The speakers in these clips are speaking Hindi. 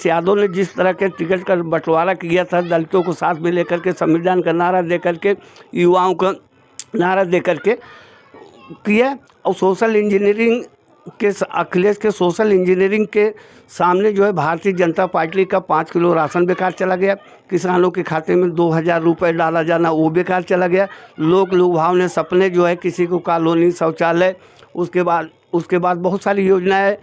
यादव ने जिस तरह के टिकट का बंटवारा किया था, दलितों को साथ में लेकर के, संविधान का नारा दे करके, युवाओं का नारा दे करके किया, और सोशल इंजीनियरिंग के अखिलेश के सोशल इंजीनियरिंग के सामने जो है भारतीय जनता पार्टी का 5 किलो राशन बेकार चला गया, किसानों के खाते में 2000 रुपये डाला जाना वो बेकार चला गया, लोक लुभाव ने सपने जो है किसी को कॉलोनी, शौचालय, उसके बाद बहुत सारी योजनाएं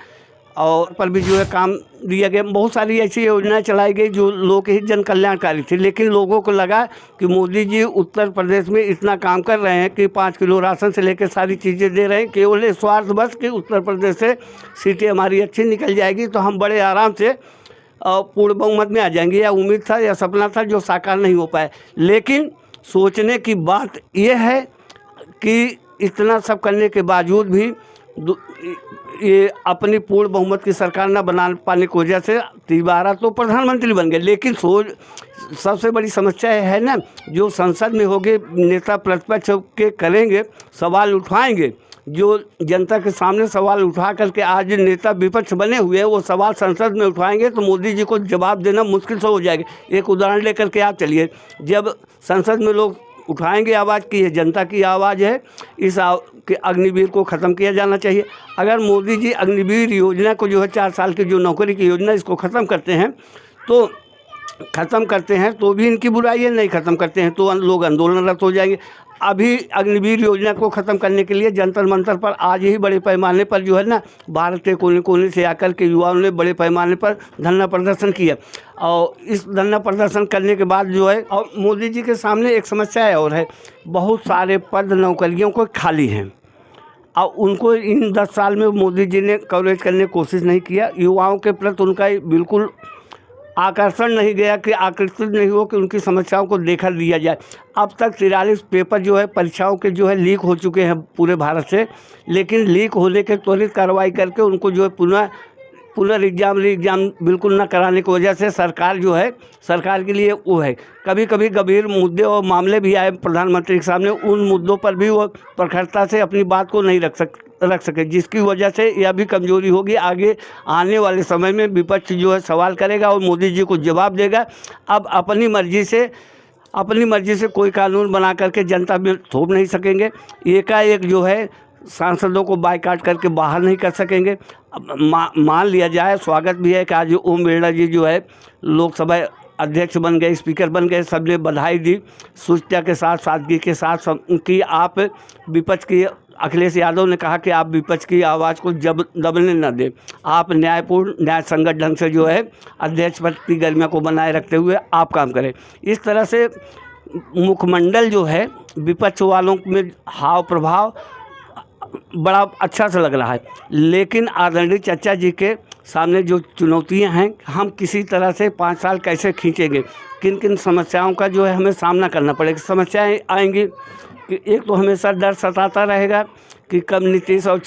और पर भी जो है काम दिया गया। बहुत सारी ऐसी योजनाएं चलाई गई जो लोकहित जन कल्याणकारी थी, लेकिन लोगों को लगा कि मोदी जी उत्तर प्रदेश में इतना काम कर रहे हैं कि 5 किलो राशन से लेकर सारी चीज़ें दे रहे हैं, केवल स्वार्थ बस कि उत्तर प्रदेश से सीटें हमारी अच्छी निकल जाएगी तो हम बड़े आराम से पूर्ण बहुमत में आ जाएंगे। या उम्मीद था या सपना था जो साकार नहीं हो पाए। लेकिन सोचने की बात यह है कि इतना सब करने के बावजूद भी ये अपनी पूर्ण बहुमत की सरकार न बना पाने की वजह से तिवारा तो प्रधानमंत्री बन गए। लेकिन सबसे बड़ी समस्या है ना, जो संसद में होगे, नेता प्रतिपक्ष के करेंगे, सवाल उठाएंगे, जो जनता के सामने सवाल उठा करके आज नेता विपक्ष बने हुए हैं, वो सवाल संसद में उठाएंगे तो मोदी जी को जवाब देना मुश्किल से हो जाएगा। एक उदाहरण लेकर के आप चलिए, जब संसद में लोग उठाएंगे आवाज़ की ये जनता की आवाज़ है, इस कि अग्निवीर को ख़त्म किया जाना चाहिए। अगर मोदी जी अग्निवीर योजना को जो है 4 साल की जो नौकरी की योजना इसको ख़त्म करते हैं तो भी इनकी बुराई है, नहीं ख़त्म करते हैं तो लोग आंदोलनरत हो जाएंगे। अभी अग्निवीर योजना को ख़त्म करने के लिए जंतर मंतर पर आज ही बड़े पैमाने पर जो है ना, भारत के कोने कोने से आकर के युवाओं ने बड़े पैमाने पर धरना प्रदर्शन किया। और इस धरना प्रदर्शन करने के बाद जो है, और मोदी जी के सामने एक समस्या और है, बहुत सारे पद नौकरियों को खाली हैं और उनको इन 10 साल में मोदी जी ने कवरेज करने की कोशिश नहीं किया। युवाओं के प्रति उनका बिल्कुल आकर्षण नहीं गया कि आकर्षित नहीं हो कि उनकी समस्याओं को देखा लिया जाए। अब तक 43 पेपर जो है परीक्षाओं के जो है लीक हो चुके हैं पूरे भारत से, लेकिन लीक होने के त्वरित कार्रवाई करके उनको जो है पुनर्एग्जाम बिल्कुल न कराने की वजह से सरकार जो है, सरकार के लिए वो है, कभी कभी गंभीर मुद्दे और मामले भी आए प्रधानमंत्री के सामने, उन मुद्दों पर भी वो प्रखरता से अपनी बात को नहीं रख सके, जिसकी वजह से यह भी कमजोरी होगी। आगे आने वाले समय में विपक्ष जो है सवाल करेगा और मोदी जी को जवाब देगा। अब अपनी मर्जी से कोई कानून बना करके जनता में थोप नहीं सकेंगे, एकाएक जो है सांसदों को बायकाट करके बाहर नहीं कर सकेंगे। मान लिया जाए, स्वागत भी है कि आज ओम बिरला जी जो है लोकसभा अध्यक्ष बन गए, स्पीकर बन गए, सबने बधाई दी सुचिता के साथ, सादगी के साथ कि आप विपक्ष की, अखिलेश यादव ने कहा कि आप विपक्ष की आवाज़ को दबने न दें, आप न्यायपूर्ण न्याय संगत ढंग से जो है अध्यक्ष पद की गरिमा को बनाए रखते हुए आप काम करें। इस तरह से मुखमंडल जो है विपक्ष वालों में हाव प्रभाव बड़ा अच्छा सा लग रहा है। लेकिन आदरणीय चचा जी के सामने जो चुनौतियां हैं, हम किसी तरह से 5 साल कैसे खींचेंगे, किन किन समस्याओं का जो है हमें सामना करना पड़ेगा। समस्याएं आएंगी कि एक तो हमेशा डर सताता रहेगा कि कब नीतीश और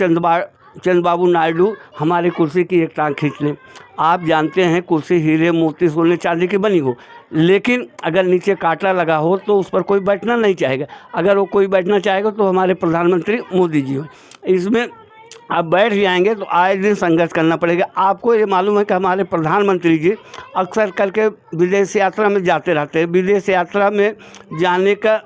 चंद्रबाबू नायडू हमारी कुर्सी की एक टांग खींच लें। आप जानते हैं कुर्सी हीरे मोती सोने चांदी की बनी हो, लेकिन अगर नीचे कांटा लगा हो तो उस पर कोई बैठना नहीं चाहेगा। अगर वो कोई बैठना चाहेगा तो हमारे प्रधानमंत्री मोदी जी हो। इसमें आप बैठ जाएंगे तो आए दिन संघर्ष करना पड़ेगा। आपको ये मालूम है कि हमारे प्रधानमंत्री जी अक्सर करके विदेश यात्रा में जाते रहते हैं। विदेश यात्रा में जाने का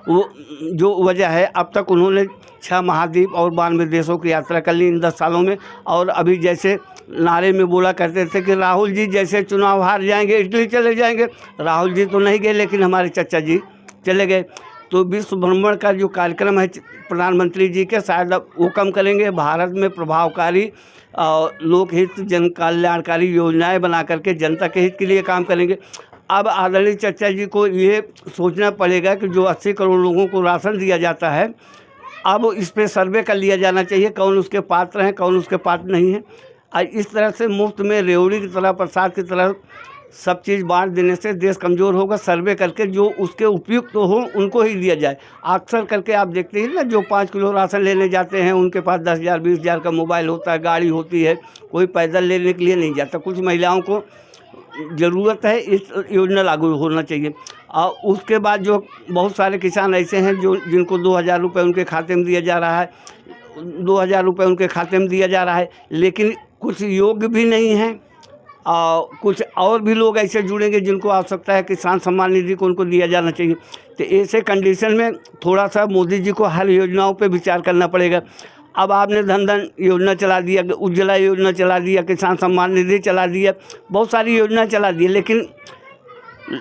वो जो वजह है, अब तक उन्होंने 6 महाद्वीप और 92 देशों की यात्रा कर ली इन 10 सालों में। और अभी जैसे नारे में बोला करते थे कि राहुल जी जैसे चुनाव हार जाएंगे इटली चले जाएंगे, राहुल जी तो नहीं गए लेकिन हमारे चचा जी चले गए। तो विश्व भ्रमण का जो कार्यक्रम है प्रधानमंत्री जी के, शायद अब वो कम करेंगे। भारत में प्रभावकारी और लोकहित जन कल्याणकारी योजनाएँ बना करके जनता के हित के लिए काम करेंगे। अब आदरणीय चचा जी को ये सोचना पड़ेगा कि जो 80 करोड़ लोगों को राशन दिया जाता है, अब इस पर सर्वे कर लिया जाना चाहिए कौन उसके पात्र हैं, कौन उसके पात्र नहीं है। इस तरह से मुफ्त में रेवड़ी की तरह, प्रसाद की तरह सब चीज़ बांट देने से देश कमज़ोर होगा। सर्वे करके जो उसके उपयुक्त तो हो उनको ही दिया जाए। अक्सर करके आप देखते हैं ना, जो 5 किलो राशन लेने जाते हैं उनके पास 10,000 20,000 का मोबाइल होता है, गाड़ी होती है, कोई पैदल लेने के लिए नहीं जाता। कुछ महिलाओं को ज़रूरत है, इस योजना लागू होना चाहिए। और उसके बाद जो बहुत सारे किसान ऐसे हैं जिनको 2,000 रुपये उनके खाते में दिया जा रहा है, 2,000 रुपये उनके खाते में दिया जा रहा है, लेकिन कुछ योग्य भी नहीं हैं कुछ और भी लोग ऐसे जुड़ेंगे जिनको आवश्यकता है किसान सम्मान निधि को उनको दिया जाना चाहिए। तो ऐसे कंडीशन में थोड़ा सा मोदी जी को हर योजनाओं पे विचार करना पड़ेगा। अब आपने धन योजना चला दिया, उज्ज्वला योजना चला दिया, किसान सम्मान निधि चला दिया, बहुत सारी योजना चला दी, लेकिन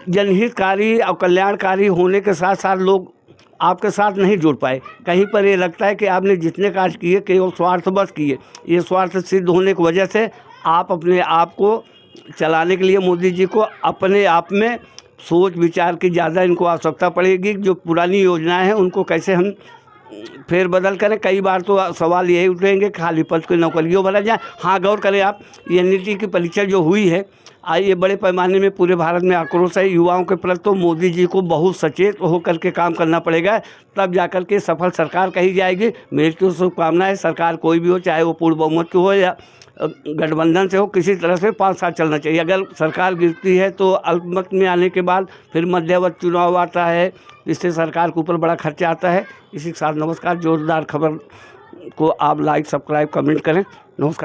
जनहितकारी और कल्याणकारी होने के साथ साथ लोग आपके साथ नहीं जुड़ पाए। कहीं पर ये लगता है कि आपने जितने कार्य किए केवल स्वार्थवश किए। ये स्वार्थ सिद्ध होने की वजह से आप अपने आप को चलाने के लिए मोदी जी को अपने आप में सोच विचार की ज़्यादा इनको आवश्यकता पड़ेगी। जो पुरानी योजनाएं हैं उनको कैसे हम फेरबदल करें। कई बार तो सवाल यही उठेंगे खाली पद को नौकरियों भरा जाए। हाँ, गौर करें आप, ये नीति की परीक्षा जो हुई है आज ये बड़े पैमाने में पूरे भारत में आक्रोश है युवाओं के प्रति। तो मोदी जी को बहुत सचेत होकर के काम करना पड़ेगा, तब जाकर के सफल सरकार कही जाएगी। मेरी तो शुभकामना है, सरकार कोई भी हो, चाहे वो पूर्ण बहुमत की हो या गठबंधन से हो, किसी तरह से 5 साल चलना चाहिए। अगर सरकार गिरती है तो अल्पमत में आने के बाद फिर मध्यवर्ती चुनाव आता है, इससे सरकार के ऊपर बड़ा खर्चा आता है। इसी के साथ नमस्कार। जोरदार खबर को आप लाइक, सब्सक्राइब, कमेंट करें। नमस्कार।